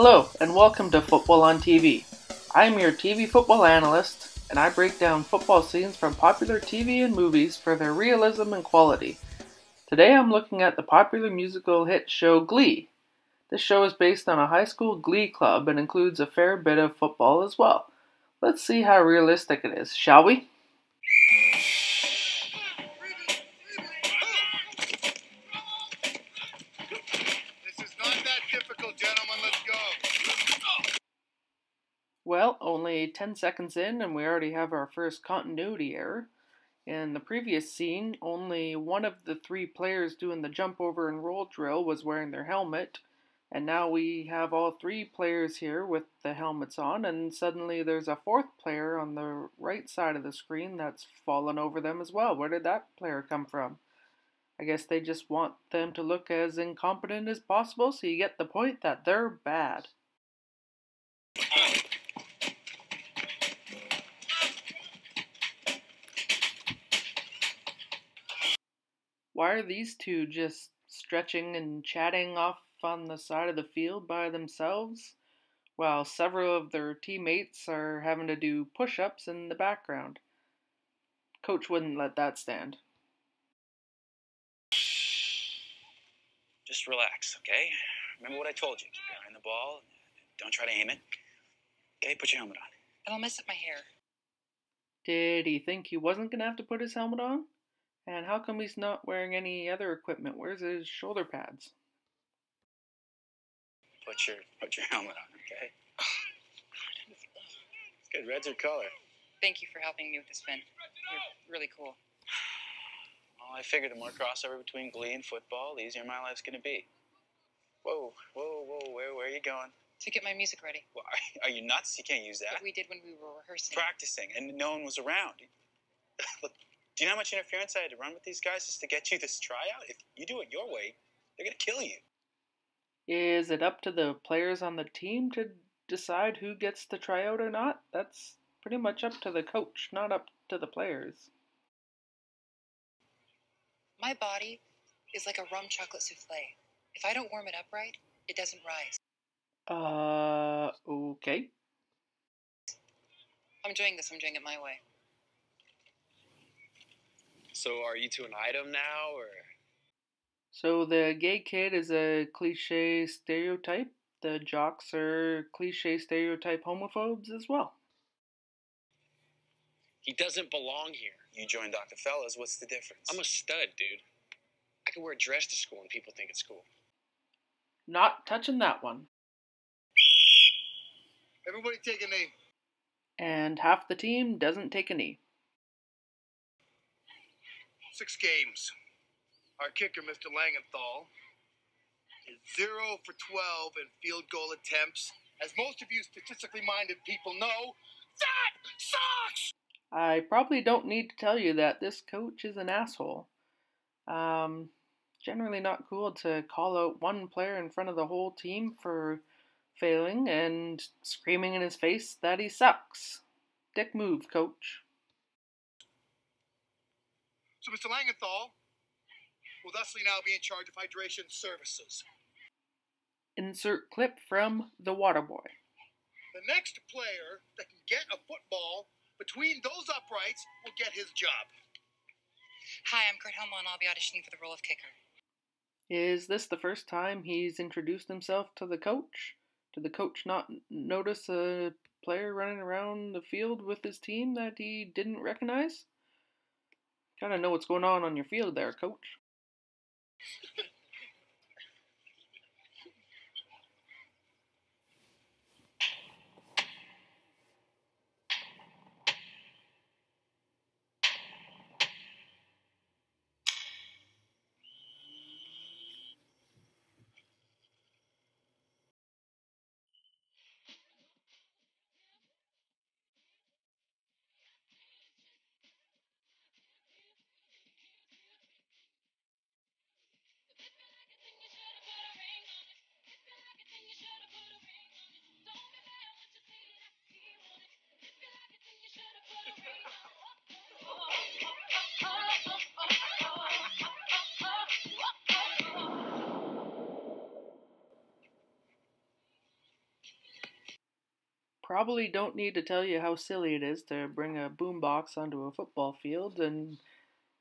Hello, and welcome to Football on TV. I'm your TV football analyst, and I break down football scenes from popular TV and movies for their realism and quality. Today I'm looking at the popular musical hit show Glee. This show is based on a high school glee club and includes a fair bit of football as well. Let's see how realistic it is, shall we? This is not that difficult, gentlemen. Let's go. Well, only 10 seconds in and we already have our first continuity error. In the previous scene, only one of the three players doing the jump over and roll drill was wearing their helmet, and now we have all three players here with the helmets on, and suddenly there's a fourth player on the right side of the screen that's fallen over them as well. Where did that player come from? I guess they just want them to look as incompetent as possible, so you get the point that they're bad. Why are these two just stretching and chatting off on the side of the field by themselves, while several of their teammates are having to do push-ups in the background? Coach wouldn't let that stand. Just relax, okay? Remember what I told you. Keep your eye on the ball. Don't try to aim it. Okay, put your helmet on. It'll mess up my hair. Did he think he wasn't going to have to put his helmet on? And how come he's not wearing any other equipment? Where's his shoulder pads? Put your helmet on, okay? It's good. Red's your color. Thank you for helping me with this, Finn. You're really cool. Well, I figured the more crossover between Glee and football, the easier my life's gonna be. Whoa, where are you going? To get my music ready. Well, are you nuts? You can't use that. What we did when we were rehearsing. Practicing, and no one was around. Look, do you know how much interference I had to run with these guys just to get you this tryout? If you do it your way, they're gonna kill you. Is it up to the players on the team to decide who gets to try out or not? That's pretty much up to the coach, not up to the players. My body is like a rum chocolate souffle. If I don't warm it up right, it doesn't rise. Okay. I'm doing this. I'm doing it my way. So are you two an item now, or? So the gay kid is a cliche stereotype. The jocks are cliche stereotype homophobes as well. He doesn't belong here. You joined Dr. Fellas, what's the difference? I'm a stud, dude. I can wear a dress to school and people think it's cool. Not touching that one. Everybody take a knee. And half the team doesn't take a knee. 6 games. Our kicker, Mr. Langenthal, is 0 for 12 in field goal attempts. As most of you statistically minded people know, that sucks! I probably don't need to tell you that this coach is an asshole. Generally not cool to call out one player in front of the whole team for failing and screaming in his face that he sucks. Dick move, coach. So Mr. Langenthal will thusly now be in charge of hydration services. Insert clip from The Waterboy. The next player that can get a football between those uprights will get his job. Hi, I'm Kurt Hummel, and I'll be auditioning for the role of kicker. Is this the first time he's introduced himself to the coach? Did the coach not notice a player running around the field with his team that he didn't recognize? Gotta know what's going on your field there, coach. Probably don't need to tell you how silly it is to bring a boombox onto a football field and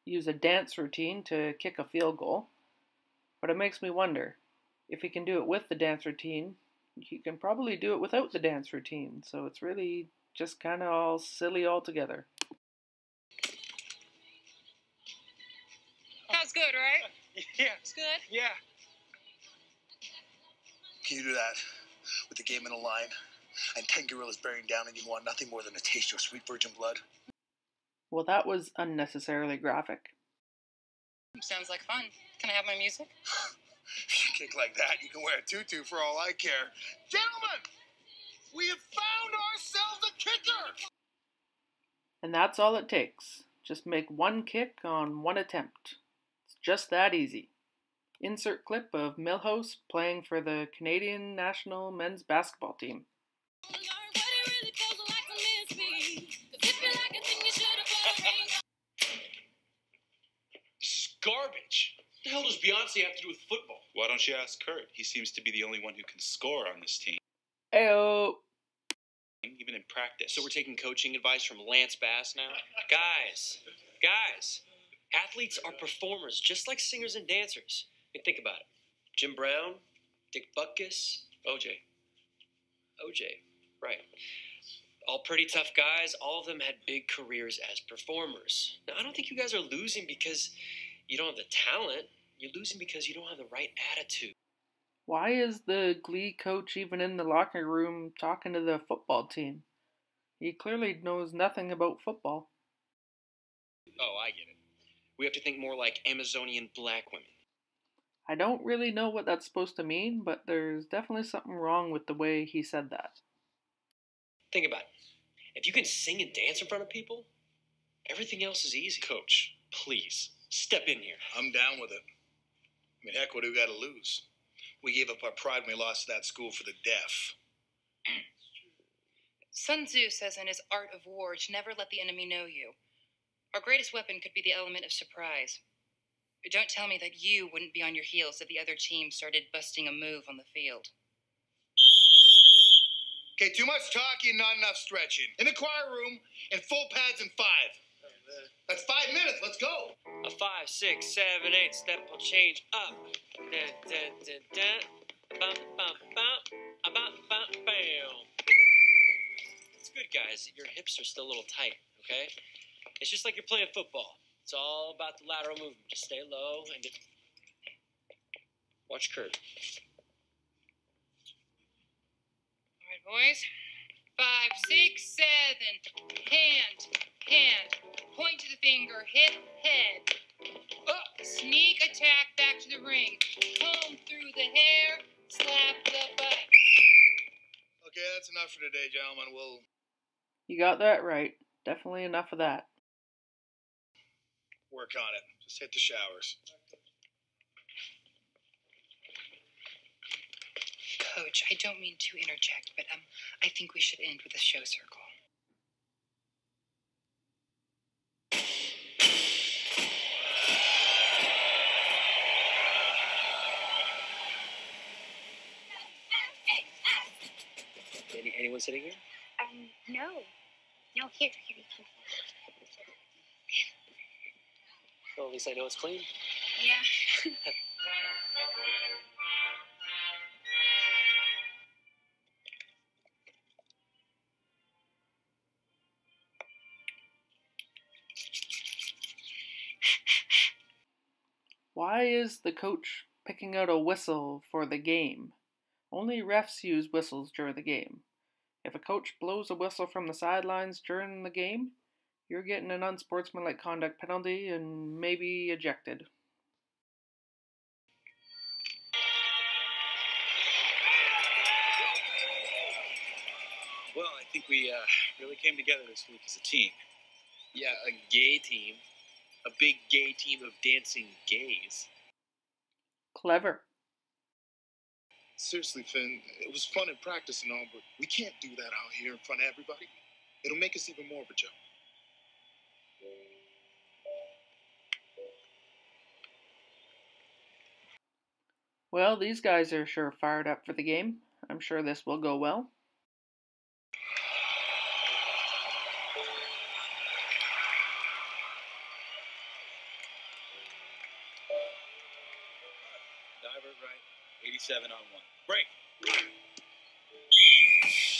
use a dance routine to kick a field goal. But it makes me wonder, if he can do it with the dance routine, he can probably do it without the dance routine. So it's really just kind of all silly altogether. That was good, right? Yeah. It's good. Yeah. Can you do that with the game in a line and 10 gorillas bearing down and you want nothing more than to taste your sweet virgin blood? Well, that was unnecessarily graphic. Sounds like fun. Can I have my music? If you kick like that, you can wear a tutu for all I care. Gentlemen, we have found ourselves a kicker! And that's all it takes. Just make one kick on one attempt. It's just that easy. Insert clip of Milhouse playing for the Canadian national men's basketball team. This is garbage. What the hell does Beyonce have to do with football? Why don't you ask Kurt? He seems to be the only one who can score on this team, Ayo! even in practice. So we're taking coaching advice from Lance Bass now? Guys, athletes are performers, just like singers and dancers. I mean, think about it. Jim Brown, Dick Butkus, OJ, right. All pretty tough guys. All of them had big careers as performers. Now, I don't think you guys are losing because you don't have the talent. You're losing because you don't have the right attitude. Why is the Glee coach even in the locker room talking to the football team? He clearly knows nothing about football. Oh, I get it. We have to think more like Amazonian black women. I don't really know what that's supposed to mean, but there's definitely something wrong with the way he said that. Think about it. If you can sing and dance in front of people, everything else is easy. Coach, please, step in here. I'm down with it. I mean, heck, what do we got to lose? We gave up our pride when we lost to that school for the deaf. Sun Tzu says in his Art of War to never let the enemy know you. Our greatest weapon could be the element of surprise. Don't tell me that you wouldn't be on your heels if the other team started busting a move on the field. Okay, too much talking, not enough stretching. In the choir room, in full pads in 5. That's 5 minutes, let's go. A 5, 6, 7, 8 step will change up. Dun, dun, dun, dun. Bum, bum, bum. Bum, bum, bam. It's good, guys. Your hips are still a little tight, okay? It's just like you're playing football. It's all about the lateral movement. Just stay low and just watch Kurt. All right, boys. 5, 6, 7. Hand. Point to the finger. Hit head. Sneak attack back to the ring. Comb through the hair. Slap the butt. Okay, that's enough for today, gentlemen. We'll... You got that right. Definitely enough of that. work on it. Just hit the showers. Coach, I don't mean to interject, but I think we should end with a show circle. Anyone sitting here? No. No, here. Well, at least I know it's clean. Yeah. Why is the coach picking out a whistle for the game? Only refs use whistles during the game. If a coach blows a whistle from the sidelines during the game, you're getting an unsportsmanlike conduct penalty and maybe ejected. Well, I think we really came together this week as a team. Yeah, a gay team. A big gay team of dancing gays. Clever. Seriously, Finn, it was fun in practice and all, but we can't do that out here in front of everybody. It'll make us even more of a joke. Well, these guys are sure fired up for the game. I'm sure this will go well. 7-on-1. Break.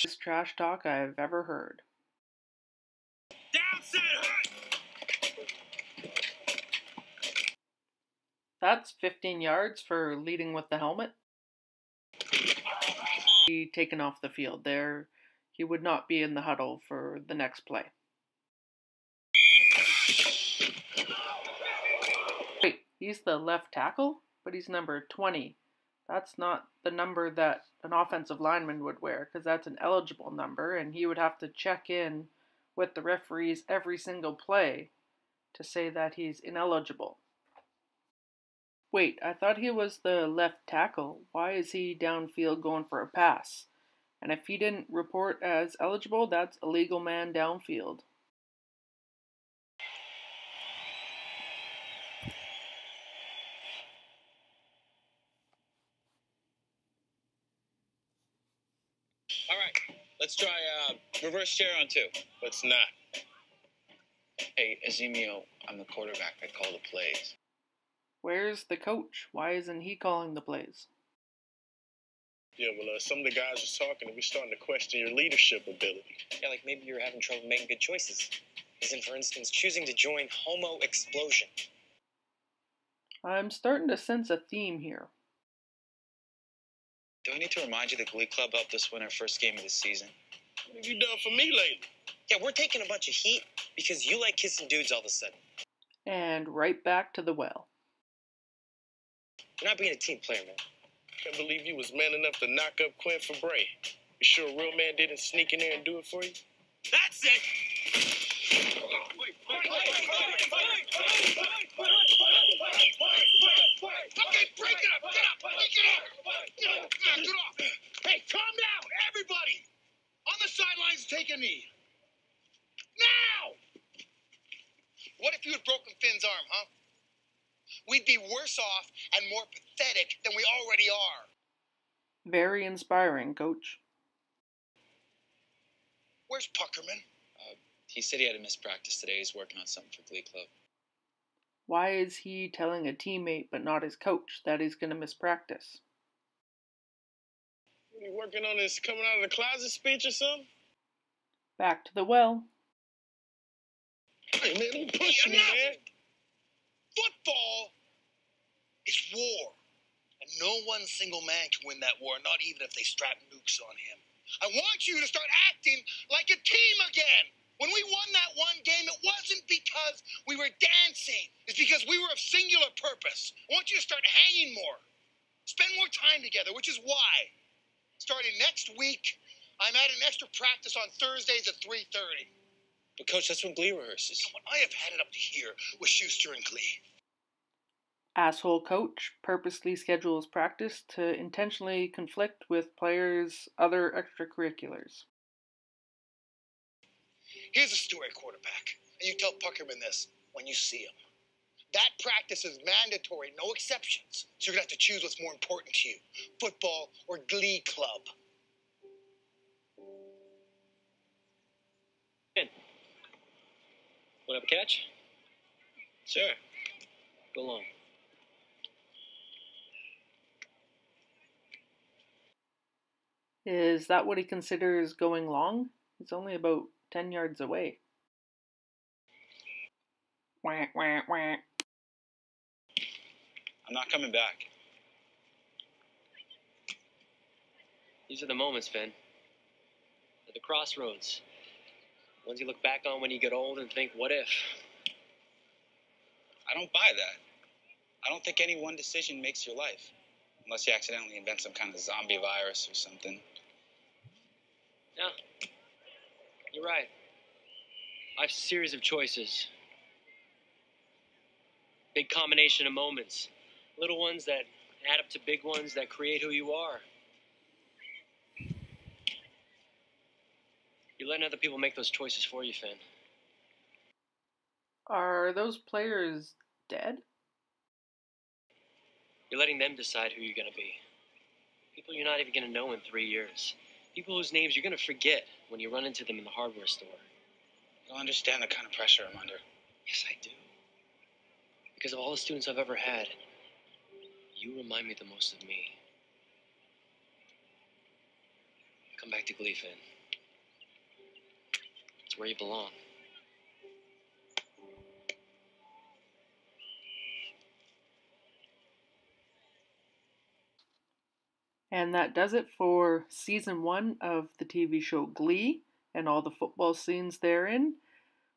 Biggest trash talk I've ever heard. Down, set, hurt. That's 15 yards for leading with the helmet. He taken off the field there. He would not be in the huddle for the next play. Wait, he's the left tackle? But he's number 20. That's not the number that an offensive lineman would wear, because that's an eligible number, and he would have to check in with the referees every single play to say that he's ineligible. Wait, I thought he was the left tackle. Why is he downfield going for a pass? And if he didn't report as eligible, that's illegal man downfield. All right, let's try reverse chair on 2. Let's not. Hey, Azimio, I'm the quarterback. I call the plays. Where's the coach? Why isn't he calling the plays? Yeah, well, some of the guys are talking, and we're starting to question your leadership ability. Yeah, like maybe you're having trouble making good choices. As in, for instance, choosing to join Homo Explosion. I'm starting to sense a theme here. Do I need to remind you the Glee Club helped us win our first game of the season? What have you done for me lately? Yeah, we're taking a bunch of heat because you like kissing dudes all of a sudden. And right back to the well. You're not being a team player, man. Can't believe you was man enough to knock up Quinn for Bray. You sure a real man didn't sneak in there and do it for you? That's it! Okay, break it up! Get up! Get off! Hey, calm down, everybody! On the sidelines, take a knee. Now! What if you had broken Finn's arm, huh? We'd be worse off and more pathetic than we already are. Very inspiring, Coach. Where's Puckerman? He said he had to miss practice today. He's working on something for Glee Club. Why is he telling a teammate but not his coach that he's going to miss practice? You working on this coming out of the closet speech or something? Back to the well. Hey, man, don't push me, man. Football is war. And no one single man can win that war, not even if they strap nukes on him. I want you to start acting like a team again. When we won that one game, it wasn't because we were dancing. It's because we were of singular purpose. I want you to start hanging more. Spend more time together, which is why, starting next week, I'm adding extra practice on Thursdays at 3:30. But, Coach, that's when Glee rehearses. You know what? I have had it up to here with Schuster and Glee. Asshole coach purposely schedules practice to intentionally conflict with players' other extracurriculars. Here's a story, quarterback, and you tell Puckerman this when you see him. That practice is mandatory, no exceptions. So you're going to have to choose what's more important to you, football or Glee Club. Want to have a catch? Sure. Go long. Is that what he considers going long? He's only about 10 yards away. Wah, wah, wah. I'm not coming back. These are the moments, Finn. They're the crossroads. Ones you look back on when you get old and think, what if? I don't buy that. I don't think any one decision makes your life. Unless you accidentally invent some kind of zombie virus or something. Yeah, you're right. Life's a series of choices. Big combination of moments. Little ones that add up to big ones that create who you are. You're letting other people make those choices for you, Finn. Are those players dead? You're letting them decide who you're going to be. People you're not even going to know in 3 years. People whose names you're going to forget when you run into them in the hardware store. You don't understand the kind of pressure I'm under. Yes, I do. Because of all the students I've ever had, you remind me the most of me. Come back to Glee, Finn. It's where you belong. And that does it for season 1 of the TV show Glee and all the football scenes therein.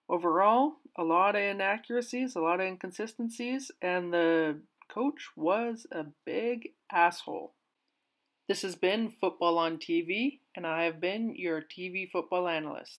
Overall, a lot of inaccuracies, a lot of inconsistencies, and the coach was a big asshole. This has been Football on TV, and I have been your TV football analyst.